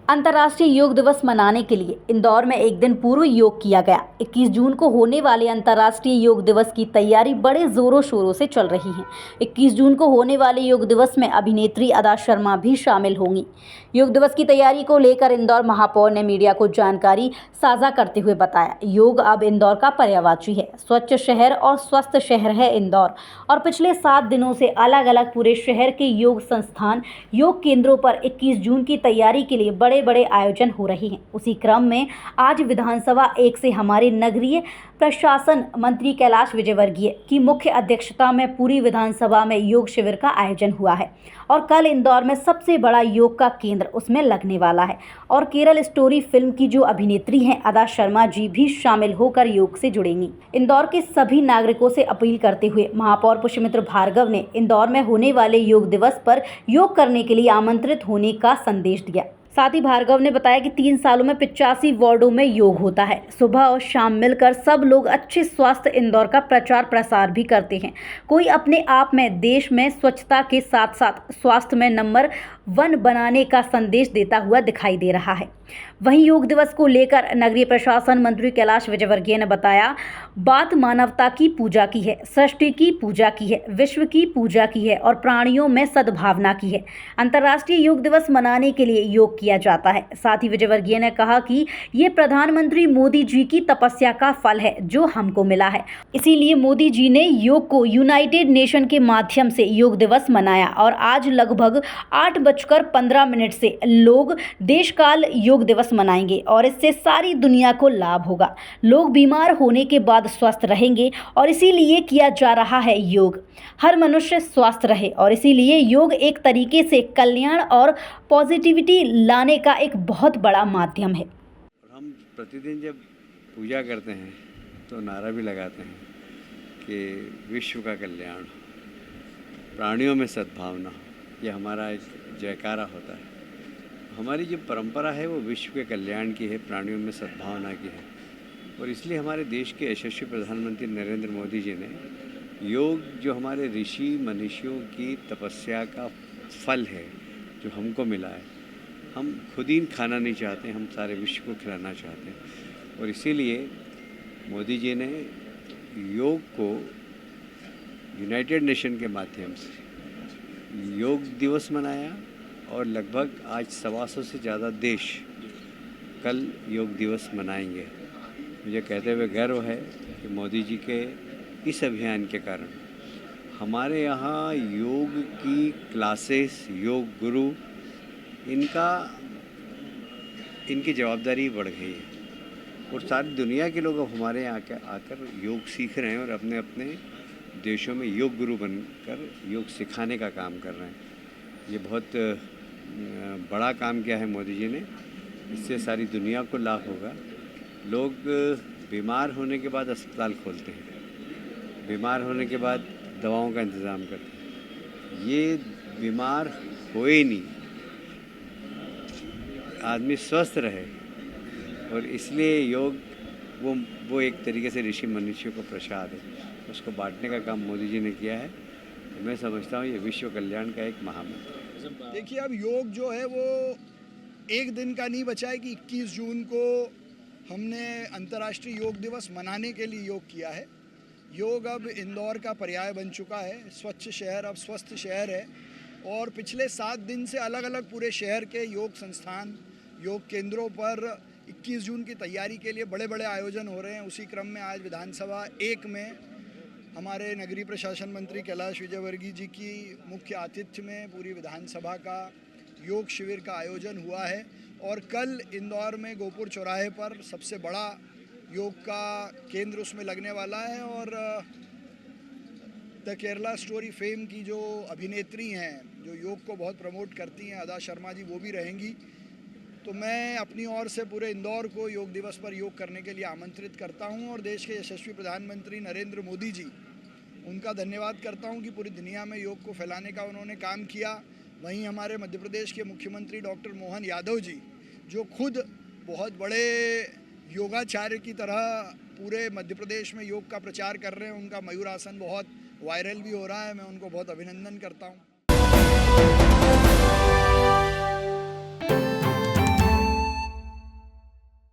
अंतर्राष्ट्रीय योग दिवस मनाने के लिए इंदौर में एक दिन पूर्व योग किया गया। 21 जून को होने वाले अंतर्राष्ट्रीय योग दिवस की तैयारी बड़े जोरों शोरों से चल रही है। 21 जून को होने वाले योग दिवस में अभिनेत्री अदा शर्मा भी शामिल होंगी। योग दिवस की तैयारी को लेकर इंदौर महापौर ने मीडिया को जानकारी साझा करते हुए बताया, योग अब इंदौर का पर्यायवाची है। स्वच्छ शहर और स्वस्थ शहर है इंदौर और पिछले 7 दिनों से अलग अलग पूरे शहर के योग संस्थान, योग केंद्रों पर 21 जून की तैयारी के लिए बड़े बड़े आयोजन हो रहे हैं। उसी क्रम में आज विधानसभा 1 से हमारे नगरीय प्रशासन मंत्री कैलाश विजयवर्गीय की मुख्य अध्यक्षता में पूरी विधानसभा में योग शिविर का आयोजन हुआ है और कल इंदौर में सबसे बड़ा योग का केंद्र उसमें लगने वाला है और केरल स्टोरी फिल्म की जो अभिनेत्री हैं अदा शर्मा जी भी शामिल होकर योग से जुड़ेंगी। इंदौर के सभी नागरिकों से अपील करते हुए महापौर पुष्यमित्र भार्गव ने इंदौर में होने वाले योग दिवस पर योग करने के लिए आमंत्रित होने का संदेश दिया। साथ ही भार्गव ने बताया कि 3 सालों में 85 वार्डों में योग होता है। सुबह और शाम मिलकर सब लोग अच्छे स्वास्थ्य इंदौर का प्रचार प्रसार भी करते हैं। कोई अपने आप में देश में स्वच्छता के साथ साथ स्वास्थ्य में नंबर 1 बनाने का संदेश देता हुआ दिखाई दे रहा है। वहीं योग दिवस को लेकर नगरीय प्रशासन मंत्री कैलाश विजयवर्गीय ने बताया, बात मानवता की पूजा की है, सृष्टि की पूजा की है, विश्व की पूजा की है और प्राणियों में सद्भावना की है। अंतर्राष्ट्रीय योग दिवस मनाने के लिए योग किया जाता है। साथ ही विजयवर्गीय ने कहा कि ये प्रधानमंत्री मोदी जी की तपस्या का फल है जो हमको मिला है। इसीलिए मोदी जी ने योग को यूनाइटेड नेशन के माध्यम से योग दिवस मनाया और आज लगभग 8:15 से लोग देशकाल योग दिवस मनाएंगे और इससे सारी दुनिया को लाभ होगा। लोग बीमार होने के बाद स्वस्थ रहेंगे और इसीलिए किया जा रहा है योग। हर मनुष्य स्वस्थ रहे और इसीलिए योग एक तरीके से कल्याण और पॉजिटिविटी लाने का एक बहुत बड़ा माध्यम है। हम प्रतिदिन जब पूजा करते हैं तो नारा भी लगाते हैं कि विश्व का कल्याण, प्राणियों में सद्भावना, ये हमारा एक जयकारा होता है। हमारी जो परंपरा है वो विश्व के कल्याण की है, प्राणियों में सद्भावना की है और इसलिए हमारे देश के यशस्वी प्रधानमंत्री नरेंद्र मोदी जी ने योग, जो हमारे ऋषि मनीषियों की तपस्या का फल है जो हमको मिला है, हम खुद ही खाना नहीं चाहते, हम सारे विश्व को खिलाना चाहते हैं और इसीलिए मोदी जी ने योग को यूनाइटेड नेशन के माध्यम से योग दिवस मनाया और लगभग आज 125 से ज़्यादा देश कल योग दिवस मनाएंगे। मुझे कहते हुए गर्व है कि मोदी जी के इस अभियान के कारण हमारे यहाँ योग की क्लासेस, योग गुरु, इनकी जवाबदारी बढ़ गई है और सारी दुनिया के लोग अब हमारे यहाँ आकर योग सीख रहे हैं और अपने अपने देशों में योग गुरु बनकर योग सिखाने का काम कर रहे हैं। ये बहुत बड़ा काम किया है मोदी जी ने, इससे सारी दुनिया को लाभ होगा। लोग बीमार होने के बाद अस्पताल खोलते हैं, बीमार होने के बाद दवाओं का इंतज़ाम करते हैं। ये बीमार होए नहीं, आदमी स्वस्थ रहे और इसलिए योग वो एक तरीके से ऋषि मनुष्यों को प्रसाद है, उसको बांटने का काम मोदी जी ने किया है। तो मैं समझता हूँ ये विश्व कल्याण का एक महामंत्र है। देखिए, अब योग जो है वो एक दिन का नहीं बचा है कि 21 जून को हमने अंतर्राष्ट्रीय योग दिवस मनाने के लिए योग किया है। योग अब इंदौर का पर्याय बन चुका है। स्वच्छ शहर अब स्वस्थ शहर है और पिछले 7 दिन से अलग अलग पूरे शहर के योग संस्थान, योग केंद्रों पर 21 जून की तैयारी के लिए बड़े बड़े आयोजन हो रहे हैं। उसी क्रम में आज विधानसभा 1 में हमारे नगरीय प्रशासन मंत्री कैलाश विजयवर्गीय जी की मुख्य आतिथ्य में पूरी विधानसभा का योग शिविर का आयोजन हुआ है और कल इंदौर में गोपुर चौराहे पर सबसे बड़ा योग का केंद्र उसमें लगने वाला है और द केरला स्टोरी फेम की जो अभिनेत्री हैं, जो योग को बहुत प्रमोट करती हैं, अदा शर्मा जी, वो भी रहेंगी। तो मैं अपनी ओर से पूरे इंदौर को योग दिवस पर योग करने के लिए आमंत्रित करता हूं और देश के यशस्वी प्रधानमंत्री नरेंद्र मोदी जी, उनका धन्यवाद करता हूं कि पूरी दुनिया में योग को फैलाने का उन्होंने काम किया। वहीं हमारे मध्य प्रदेश के मुख्यमंत्री डॉक्टर मोहन यादव जी, जो खुद बहुत बड़े योगाचार्य की तरह पूरे मध्य प्रदेश में योग का प्रचार कर रहे हैं, उनका मयूरासन बहुत वायरल भी हो रहा है, मैं उनको बहुत अभिनंदन करता हूँ।